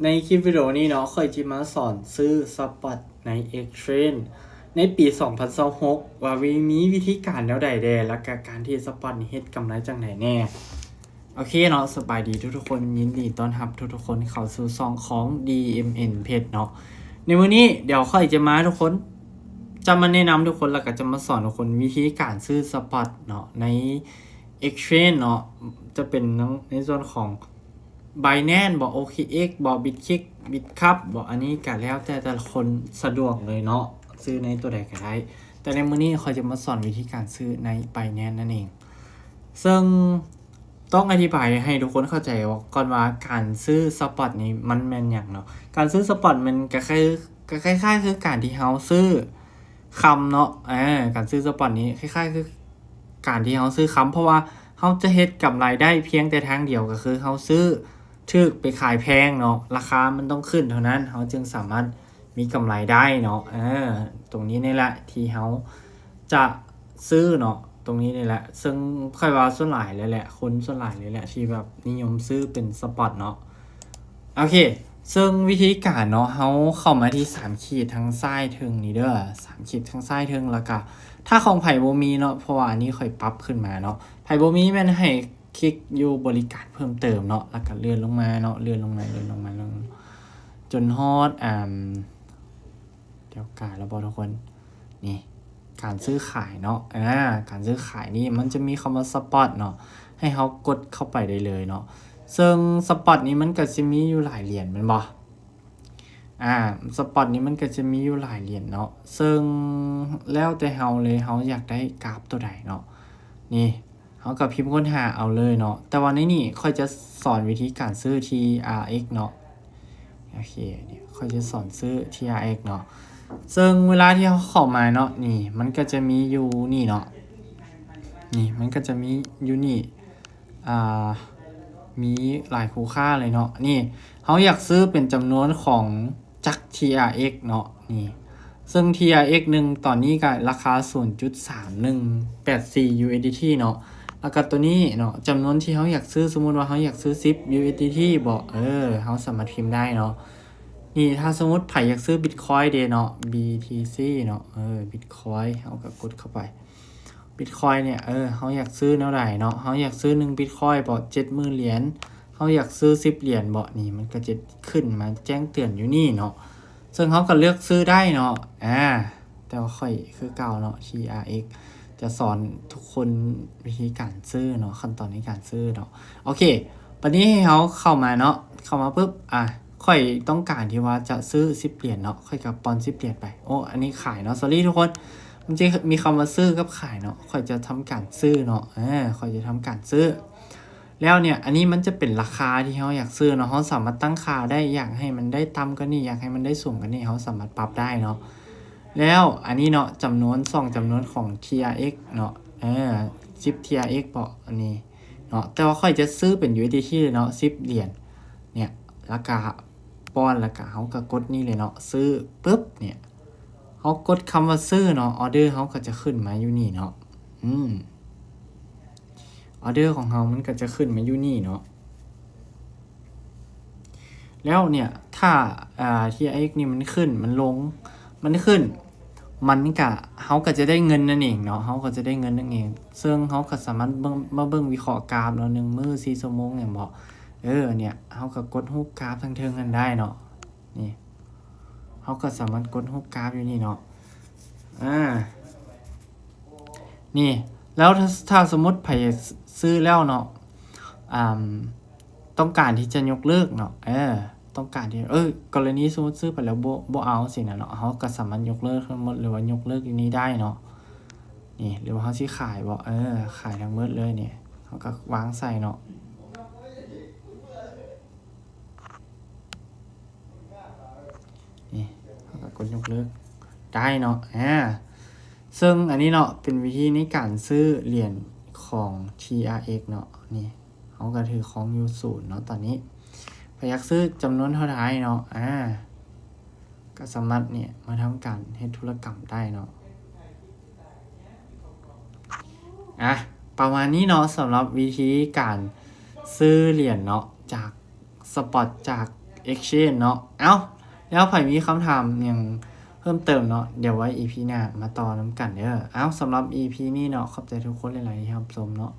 ในคลิปวิดีโอนี้เนาะค่อยจะมาสอนซื้อสปอตใน Exchange ในปี 2026 ว่ามีวิธีการแนวใดแดและการที่สปอตนี่เฮ็ดกำไรจังไหนแน่โอเคเนาะสบายดีทุกๆคนยินดีต้อนรับทุกๆคนเข้าสู่ซองของ DMN Page เนาะในวันนี้เดี๋ยวค่อยจะมาทุกคนจะมาแนะนำทุกคนแล้วก็จะมาสอนทุกคนวิธีการซื้อสปอตเนาะใน Exchange เนาะจะเป็นในส่วนของBinance บอก OKX บอก Bitkick Bitcup บอกอันนี้ก็แล้วแต่ละคนสะดวกเลยเนาะซื้อในตัวใดก็ได้แต่ในมื้อนี้เขาจะมาสอนวิธีการซื้อใน Binance นั่นเองซึ่งต้องอธิบายให้ทุกคนเข้าใจว่าก่อนว่าการซื้อสปอตนี้มันแม่นอย่างเนาะการซื้อสปอตมันก็คล้ายๆคือการที่เฮาซื้อคำเนาะการซื้อสปอตนี้คล้ายๆคือการที่เฮาซื้อคำเพราะว่าเฮาจะเฮ็ดกำไรได้เพียงแต่ทางเดียวก็คือเฮาซื้อถึกไปขายแพงเนาะราคามันต้องขึ้นเท่านั้นเฮาจึงสามารถมีกำไรได้เนาะตรงนี้นี่แหละที่เฮาจะซื้อเนาะตรงนี้นี่แหละซึ่งค่อยว่าส่วนหลายเลยแหละคนส่วนหลายเลยแหละที่แบบนิยมซื้อเป็นสปอตเนาะโอเคซึ่งวิธีการเนาะเฮาเข้ามาที่3ขีดทางซ้ายถึงนี่เด้อ3ขีดทางซ้ายถึงแล้วก็ถ้าของไผบ่มีเนาะเพราะว่าอันนี้ค่อยปรับขึ้นมาเนาะไผบ่มีแม่นให้คลิกอยู่บริการเพิ่มเติมเนาะแล้วก็เลื่อนลงมาเนาะเลื่อนลงมาจนฮอดเดี๋ยวกาแล้วบ่ทุกคนนี่การซื้อขายเนาะการซื้อขายนี่มันจะมีคำว่าสปอตเนาะให้เฮากดเข้าไปได้เลยเนาะซึ่งสปอตนี้มันก็จะมีอยู่หลายเหรียญแม่นบ่สปอตนี้มันก็จะมีอยู่หลายเหรียญเนาะซึ่งแล้วแต่เฮาเลยเฮาอยากได้กราฟตัวใดเนาะนี่เฮาก็พิมพ์ค้นหาเอาเลยเนาะแต่วันนี้นี่ค่อยจะสอนวิธีการซื้อ TRX เนาะโอเคเนี่ยค่อยจะสอนซื้อ TRX เนาะซึ่งเวลาที่เฮาเข้ามาเนาะนี่มันก็จะมีอยู่นี่เนาะนี่มันก็จะมีอยู่นี่มีหลายคู่ค่าเลยเนาะนี่เฮาอยากซื้อเป็นจำนวนของจักร TRX เนาะนี่ซึ่ง TRX หนึ่งตอนนี้ก็ราคา 0.3184 USDT เนาะแล้วก็ตัวนี้เนาะจำนวนที่เฮาอยากซื้อสมมุติว่าเฮาอยากซื้อ10 USDT บ่เฮาสามารถพิมพ์ได้เนาะนี่ถ้าสมมุติไผอยากซื้อ Bitcoin เด้เนาะ BTC เนาะBitcoin เฮาก็กดเข้าไปBitcoin เนี่ยเฮาอยากซื้อแนวใดเนาะเฮาอยากซื้อ1 Bitcoin บ่ 70,000 เหรียญเฮาอยากซื้อ10เหรียญบ่นี่มันก็จะขึ้นมาแจ้งเตือนอยู่นี่เนาะซึ่งเฮาก็เลือกซื้อได้เนาะแต่ว่าค่อยคือเก่าเนาะ TRX จะสอนทุกคนวิธีการซื้อเนาะขั้นตอนในการซื้อเนาะโอเควันนี้ให้เฮาเข้ามาเนาะเข้ามาปุ๊บค่อยต้องการที่ว่าจะซื้อ10เหรียญเนาะค่อยกับปอน10เหรียญไปอันนี้ขายเนาะ sorry ทุกคนมันจะมีคำว่าซื้อกับขายเนาะค่อยจะทำการซื้อเนาะค่อยจะทำการซื้อแล้วเนี่ยอันนี้มันจะเป็นราคาที่เราอยากซื้อเนาะเราสามารถตั้งค่าได้อยากให้มันได้ต่ำกว่านี้อยากให้มันได้สูงกว่านี้เราสามารถปรับได้เนาะแล้วอันนี้เนาะจำนวน2จำนวนของ TRX เนาะ10 TRX เปาะอันนี้เนาะแต่ว่าค่อยจะซื้อเป็น USDT เนาะ10เหรียญเนี่ยราคาปอนด์ราคาเขาก็กดนี่เลยเนาะซื้อปุ๊บเนี่ยเขากดคำว่าซื้อเนาะออเดอร์เขาก็จะขึ้นมาอยู่นี่เนาะออเดอร์ของเขามันก็จะขึ้นมาอยู่นี่เนาะแล้วเนี่ยถ้าTRX นี่มันขึ้นมันลงมันขึ้นมันก็เขาก็จะได้เงินนั่นเองเนาะเขาก็จะได้เงินนั่นเองซึ่งเขาก็สามารถมาเบิ่งวิเคราะห์กราฟแล้ว1มื้อ4ชั่วโมงเนี่ยบอกเนี่ยเขาก็กดรูปกราฟทั้งเทิงกันได้เนาะนี่เขาก็สามารถกดรูปกราฟอยู่นี่เนาะนี่แล้วถ้าสมมติไผซื้อแล้วเนาะต้องการที่จะยกเลิกเนาะต้องการที่กรณีสมมติซื้อไปแล้วบ่เอาสินะเนาะเขาก็สามารถยกเลิกทั้งหมดหรือว่ายกเลิกอยู่นี้ได้เนาะนี่หรือว่าเขาสิขายบ่ขายทั้งหมดเลยเนี่ยเขาก็วางใส่เนาะนี่เขาก็กดยกเลิกได้เนาะซึ่งอันนี้เนาะเป็นวิธีในการซื้อเหรียญของ TRX เนาะนี่เขาก็ถือของอยู่0เนาะตอนนี้พอยากซื้อจำนวนเท่าไหร่เนาะก็สามารถเนี่ยมาทำการเฮ็ดธุรกรรมได้เนาะประมาณนี้เนาะสำหรับวิธีการซื้อเหรียญเนาะจากสปอตจาก Exchange เนาะเอ้าแล้วไผมีคำถามหยังเพิ่มเติมเนาะเดี๋ยวไว้ EP หน้ามาต่อนำกันเด้อเอ้าสำหรับ EP นี้เนาะขอบใจทุกคนหลายๆที่รับชมเนาะ